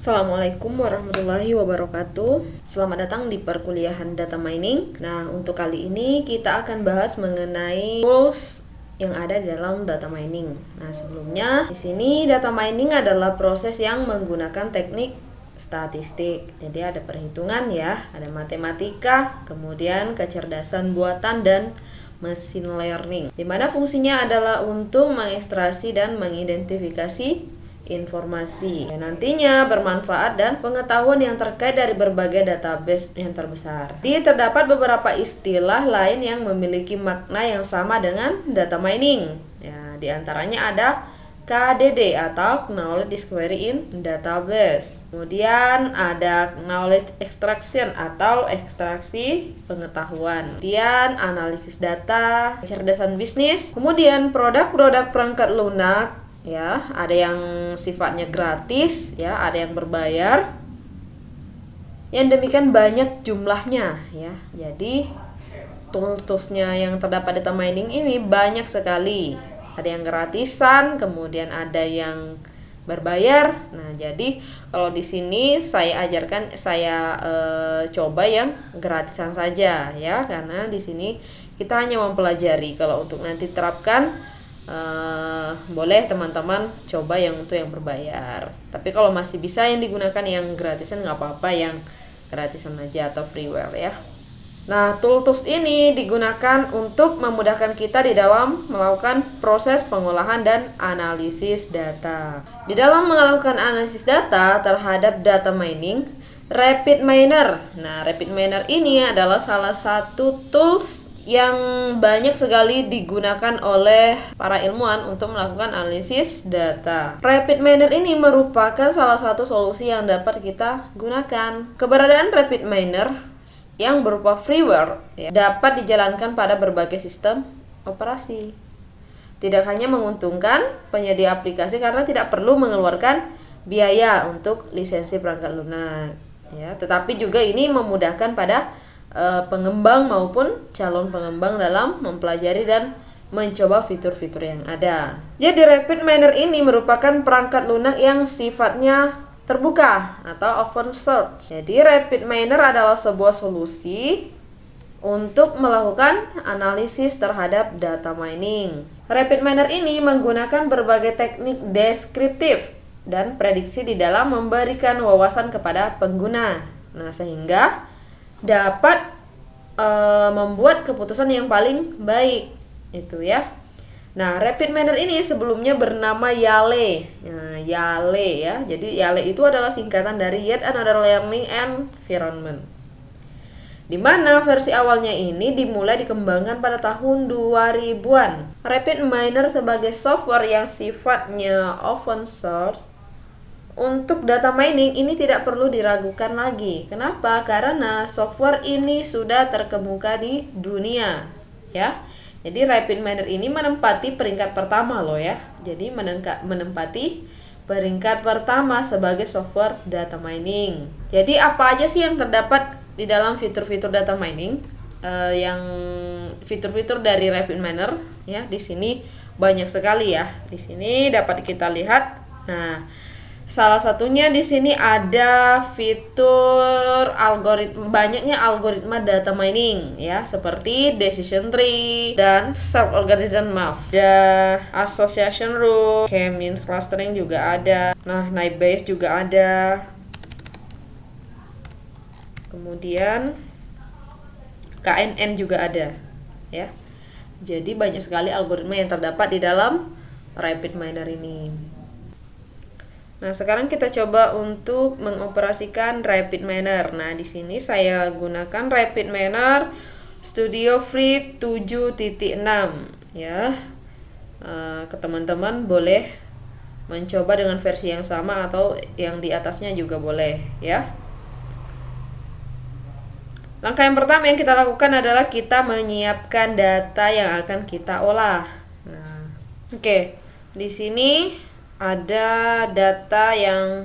Assalamualaikum warahmatullahi wabarakatuh. Selamat datang di perkuliahan data mining. Nah, untuk kali ini kita akan bahas mengenai tools yang ada di dalam data mining. Nah, sebelumnya di sini data mining adalah proses yang menggunakan teknik statistik. Jadi ada perhitungan ya, ada matematika, kemudian kecerdasan buatan dan machine learning. Di mana fungsinya adalah untuk mengekstraksi dan mengidentifikasi informasi yang nantinya bermanfaat dan pengetahuan yang terkait dari berbagai database yang terbesar. Jadi terdapat beberapa istilah lain yang memiliki makna yang sama dengan data mining. Ya, di antaranya ada KDD atau Knowledge Discovery in Database. Kemudian ada Knowledge Extraction atau ekstraksi pengetahuan. Kemudian analisis data, kecerdasan bisnis. Kemudian produk-produk perangkat lunak. Ya, ada yang sifatnya gratis, ya, ada yang berbayar. Yang demikian banyak jumlahnya, ya. Jadi tools-toolsnya yang terdapat data mining ini banyak sekali. Ada yang gratisan, kemudian ada yang berbayar. Nah, jadi kalau di sini saya ajarkan, coba yang gratisan saja, ya, karena di sini kita hanya mempelajari. Kalau untuk nanti terapkan, boleh teman-teman coba yang untuk yang berbayar. Tapi kalau masih bisa yang digunakan yang gratisan, nggak apa-apa yang gratisan aja atau freeware ya. Nah, tools ini digunakan untuk memudahkan kita di dalam melakukan proses pengolahan dan analisis data. Di dalam melakukan analisis data terhadap data mining, RapidMiner. Nah, RapidMiner ini adalah salah satu tools yang banyak sekali digunakan oleh para ilmuwan untuk melakukan analisis data. RapidMiner ini merupakan salah satu solusi yang dapat kita gunakan. Keberadaan RapidMiner yang berupa freeware ya, dapat dijalankan pada berbagai sistem operasi. Tidak hanya menguntungkan penyedia aplikasi karena tidak perlu mengeluarkan biaya untuk lisensi perangkat lunak, ya, tetapi juga ini memudahkan pada pengembang maupun calon pengembang dalam mempelajari dan mencoba fitur-fitur yang ada. Jadi RapidMiner ini merupakan perangkat lunak yang sifatnya terbuka atau open source. Jadi RapidMiner adalah sebuah solusi untuk melakukan analisis terhadap data mining. RapidMiner ini menggunakan berbagai teknik deskriptif dan prediksi di dalam memberikan wawasan kepada pengguna. Nah, sehingga dapat membuat keputusan yang paling baik itu ya. Nah, RapidMiner ini sebelumnya bernama Yale. Nah, Yale ya. Jadi Yale itu adalah singkatan dari Yet Another Learning Environment. Di mana versi awalnya ini dimulai dikembangkan pada tahun 2000-an. RapidMiner sebagai software yang sifatnya open source untuk data mining ini tidak perlu diragukan lagi. Kenapa? Karena software ini sudah terkemuka di dunia, ya. Jadi RapidMiner ini menempati peringkat pertama loh ya. Jadi menempati peringkat pertama sebagai software data mining. Jadi apa aja sih yang terdapat di dalam fitur-fitur data mining? Yang fitur-fitur dari RapidMiner ya, di sini banyak sekali ya. Di sini dapat kita lihat. Nah, salah satunya di sini ada fitur banyaknya algoritma data mining ya, seperti decision tree dan sub-organism map, ada association rule, k-means clustering juga ada. Nah, naive Bayes juga ada. Kemudian KNN juga ada ya. Jadi banyak sekali algoritma yang terdapat di dalam RapidMiner ini. Nah, sekarang kita coba untuk mengoperasikan RapidMiner. Nah, di sini saya gunakan RapidMiner Studio Free 7.6 ya. Ke teman-teman boleh mencoba dengan versi yang sama atau yang di atasnya juga boleh ya. Langkah yang pertama yang kita lakukan adalah kita menyiapkan data yang akan kita olah. Nah, oke. Di sini ada data yang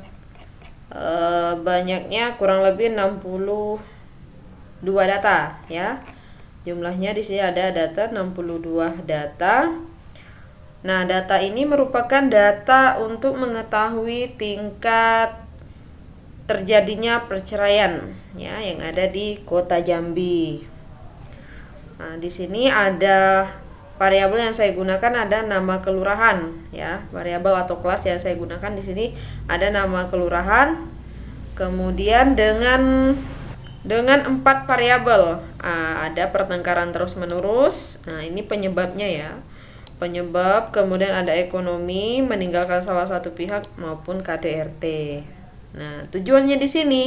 banyaknya kurang lebih 62 data ya. Jumlahnya di sini ada data 62 data. Nah, data ini merupakan data untuk mengetahui tingkat terjadinya perceraian ya yang ada di Kota Jambi. Nah, di sini ada variabel yang saya gunakan, ada nama kelurahan ya. Variabel atau kelas yang saya gunakan di sini ada nama kelurahan. Kemudian dengan 4 variabel. Ada pertengkaran terus-menerus. Nah, ini penyebabnya ya. Penyebab, kemudian ada ekonomi, meninggalkan salah satu pihak maupun KDRT. Nah, tujuannya di sini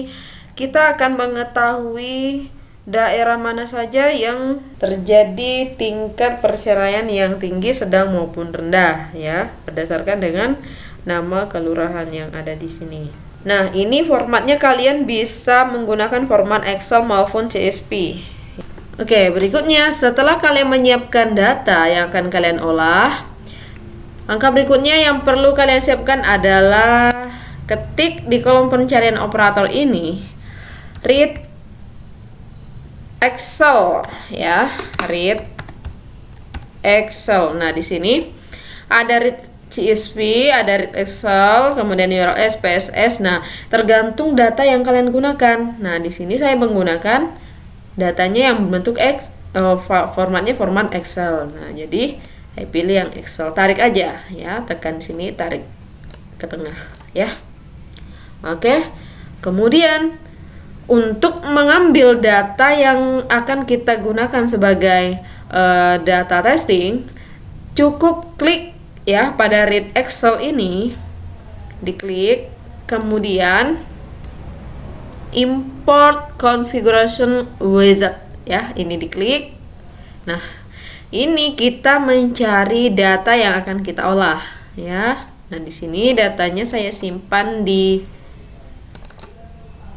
kita akan mengetahui daerah mana saja yang terjadi tingkat perceraian yang tinggi, sedang maupun rendah ya, berdasarkan dengan nama kelurahan yang ada di sini. Nah, ini formatnya kalian bisa menggunakan format Excel maupun CSV. Oke, berikutnya setelah kalian menyiapkan data yang akan kalian olah, langkah berikutnya yang perlu kalian siapkan adalah ketik di kolom pencarian operator ini read Excel ya, read Excel. Nah, di sini ada read CSV, ada read Excel, kemudian URL SPSS. Nah, tergantung data yang kalian gunakan. Nah, di sini saya menggunakan datanya yang berbentuk formatnya format Excel. Nah, jadi saya pilih yang Excel. Tarik aja ya, tekan sini, tarik ke tengah ya. Oke. Kemudian untuk mengambil data yang akan kita gunakan sebagai data testing, cukup klik ya pada read Excel ini, diklik, kemudian import configuration wizard ya, ini diklik. Nah, ini kita mencari data yang akan kita olah ya. Nah, di sini datanya saya simpan di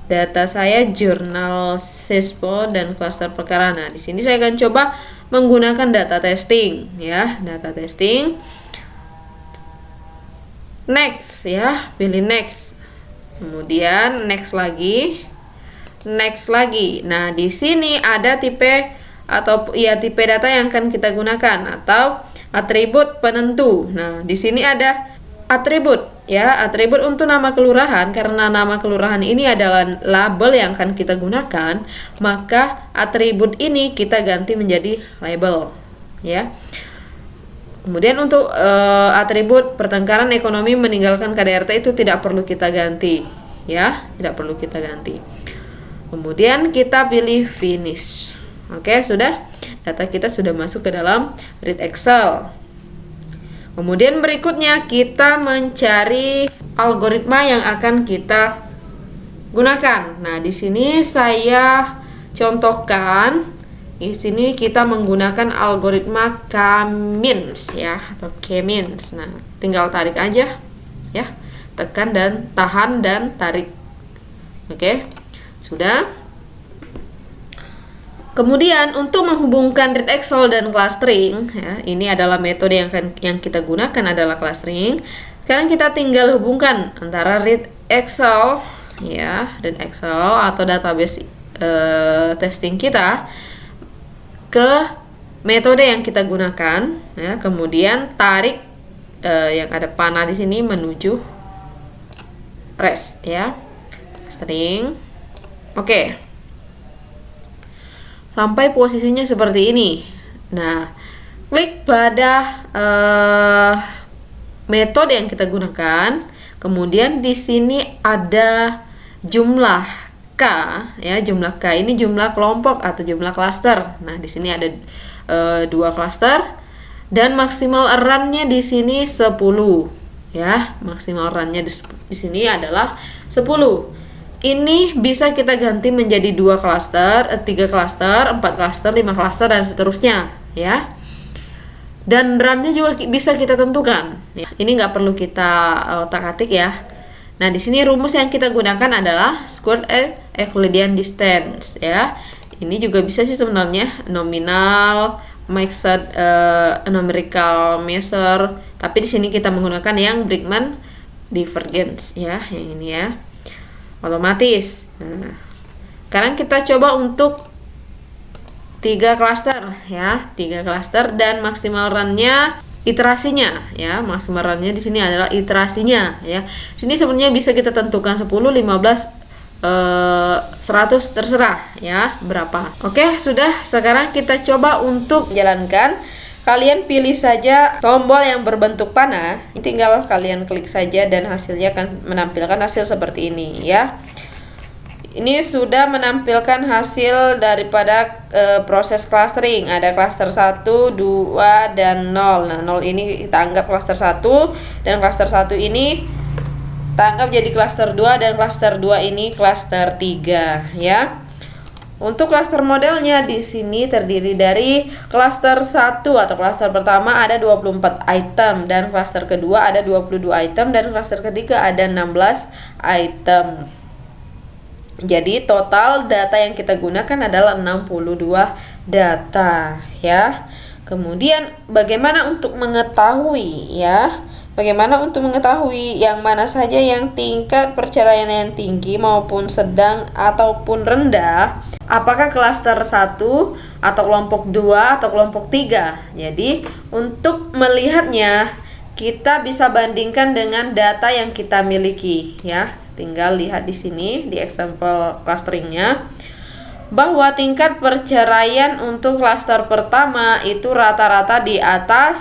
data saya jurnal SISPO dan klaster perkara. Nah, di sini saya akan coba menggunakan data testing ya, data testing. Next ya, pilih next. Kemudian next lagi. Next lagi. Nah, di sini ada tipe atau ya tipe data yang akan kita gunakan atau atribut penentu. Nah, di sini ada atribut ya, atribut untuk nama kelurahan. Karena nama kelurahan ini adalah label yang akan kita gunakan, maka atribut ini kita ganti menjadi label ya. Kemudian untuk atribut pertengkaran ekonomi meninggalkan KDRT itu tidak perlu kita ganti ya, tidak perlu kita ganti. Kemudian kita pilih finish. Oke, sudah, data kita sudah masuk ke dalam read Excel. Kemudian berikutnya kita mencari algoritma yang akan kita gunakan. Nah, di sini saya contohkan, di sini kita menggunakan algoritma K-means ya, atau K-means. Nah, tinggal tarik aja ya, tekan dan tahan dan tarik. Oke, sudah. Kemudian untuk menghubungkan read Excel dan clustering ya, ini adalah metode yang kita gunakan adalah clustering. Sekarang kita tinggal hubungkan antara read Excel ya, read Excel atau database testing kita ke metode yang kita gunakan ya. Kemudian tarik yang ada panah di sini menuju rest ya, string. Oke. Sampai posisinya seperti ini. Nah, klik pada metode yang kita gunakan. Kemudian di sini ada jumlah K ya, jumlah K ini jumlah kelompok atau jumlah klaster. Nah, di sini ada 2 klaster dan maksimal run-nya di sini 10 ya. Maksimal run-nya di sini adalah 10. Ini bisa kita ganti menjadi 2 klaster, 3 klaster, 4 klaster, 5 klaster dan seterusnya ya. Dan run-nya juga bisa kita tentukan. Ini nggak perlu kita otak-atik ya. Nah, di sini rumus yang kita gunakan adalah squared Euclidean distance ya. Ini juga bisa sih sebenarnya nominal, mixed numerical measure, tapi di sini kita menggunakan yang Brinkman divergence ya, yang ini ya. Otomatis. Nah, sekarang kita coba untuk 3 klaster ya, 3 klaster dan maksimal run-nya iterasinya ya. Maksimal run-nya di sini adalah iterasinya ya. Sini sebenarnya bisa kita tentukan 10, 15 100, terserah ya berapa. Oke, sudah. Sekarang kita coba untuk menjalankan. Kalian pilih saja tombol yang berbentuk panah, tinggal kalian klik saja dan hasilnya akan menampilkan hasil seperti ini ya. Ini sudah menampilkan hasil daripada proses clustering. Ada cluster 1, 2, dan 0. Nah, 0 ini kita anggap cluster 1, dan cluster 1 ini kita anggap jadi cluster 2, dan cluster 2 ini cluster 3 ya. Untuk cluster modelnya di sini terdiri dari cluster 1 atau cluster pertama ada 24 item, dan cluster kedua ada 22 item, dan cluster ketiga ada 16 item. Jadi total data yang kita gunakan adalah 62 data ya. Kemudian bagaimana untuk mengetahui ya? Bagaimana untuk mengetahui yang mana saja yang tingkat perceraian yang tinggi maupun sedang ataupun rendah? Apakah klaster 1 atau kelompok 2 atau kelompok 3? Jadi untuk melihatnya kita bisa bandingkan dengan data yang kita miliki ya. Tinggal lihat di sini di example clusteringnya bahwa tingkat perceraian untuk klaster pertama itu rata-rata di atas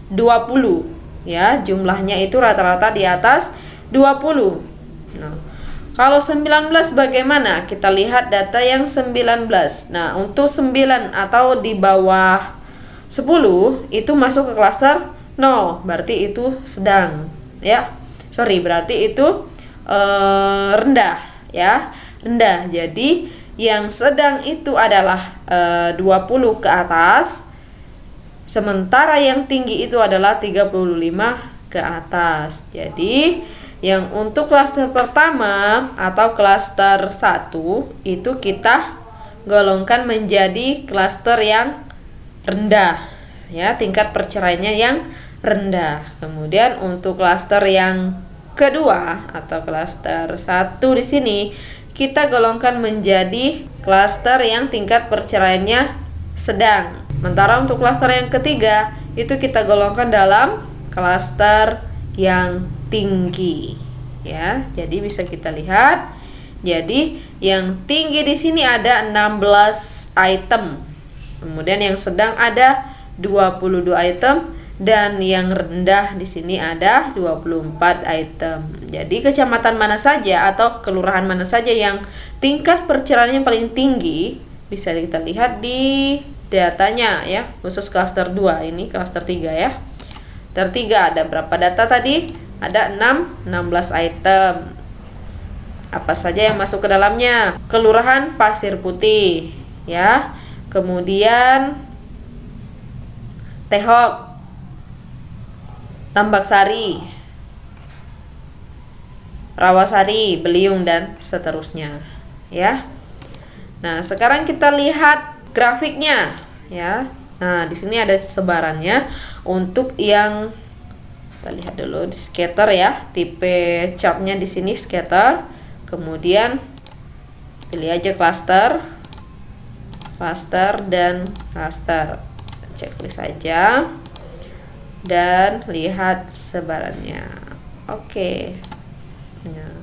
20 ya, jumlahnya itu rata-rata di atas 20. Nah, kalau 19 bagaimana? Kita lihat data yang 19. Nah, untuk 9 atau di bawah 10 itu masuk ke klaster 0, berarti itu sedang ya. Berarti itu rendah ya, rendah. Jadi yang sedang itu adalah 20 ke atas, sementara yang tinggi itu adalah 35 ke atas. Jadi yang untuk klaster pertama atau klaster 1 itu kita golongkan menjadi klaster yang rendah ya, tingkat perceraiannya yang rendah. Kemudian untuk klaster yang kedua atau klaster 1 di sini kita golongkan menjadi klaster yang tingkat perceraiannya sedang. Sementara untuk klaster yang ketiga itu kita golongkan dalam klaster yang tinggi ya. Jadi bisa kita lihat. Jadi yang tinggi di sini ada 16 item. Kemudian yang sedang ada 22 item, dan yang rendah di sini ada 24 item. Jadi kecamatan mana saja atau kelurahan mana saja yang tingkat perceraiannya paling tinggi bisa kita lihat di datanya ya, khusus klaster 2 ini klaster 3 ya. Klaster 3 ada berapa data tadi? Ada 16 item. Apa saja yang masuk ke dalamnya? Kelurahan Pasir Putih ya. Kemudian Tehok, Tambak Sari, Rawasari, Beliung, dan seterusnya ya. Nah, sekarang kita lihat grafiknya ya. Nah, di sini ada sebarannya. Untuk yang kita lihat dulu di scatter ya, tipe chartnya di sini scatter. Kemudian pilih aja cluster, dan cluster. Checklist saja dan lihat sebarannya. Oke. Nah,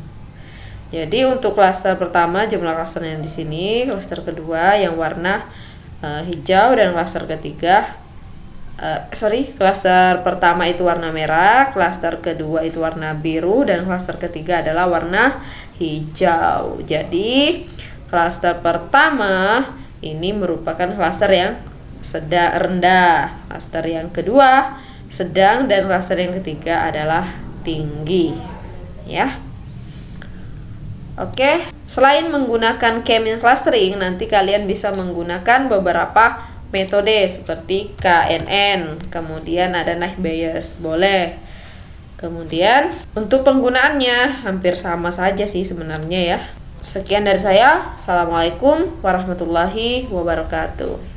jadi untuk klaster pertama jumlah klasternya di sini, klaster kedua yang warna hijau, dan klaster ketiga klaster pertama itu warna merah, klaster kedua itu warna biru, dan klaster ketiga adalah warna hijau. Jadi klaster pertama ini merupakan klaster yang sedang rendah, klaster yang kedua sedang, dan klaster yang ketiga adalah tinggi ya. Oke, selain menggunakan K-mean clustering, nanti kalian bisa menggunakan beberapa metode seperti KNN, kemudian ada Naive Bayes, boleh. Kemudian untuk penggunaannya hampir sama saja sih sebenarnya ya. Sekian dari saya. Assalamualaikum warahmatullahi wabarakatuh.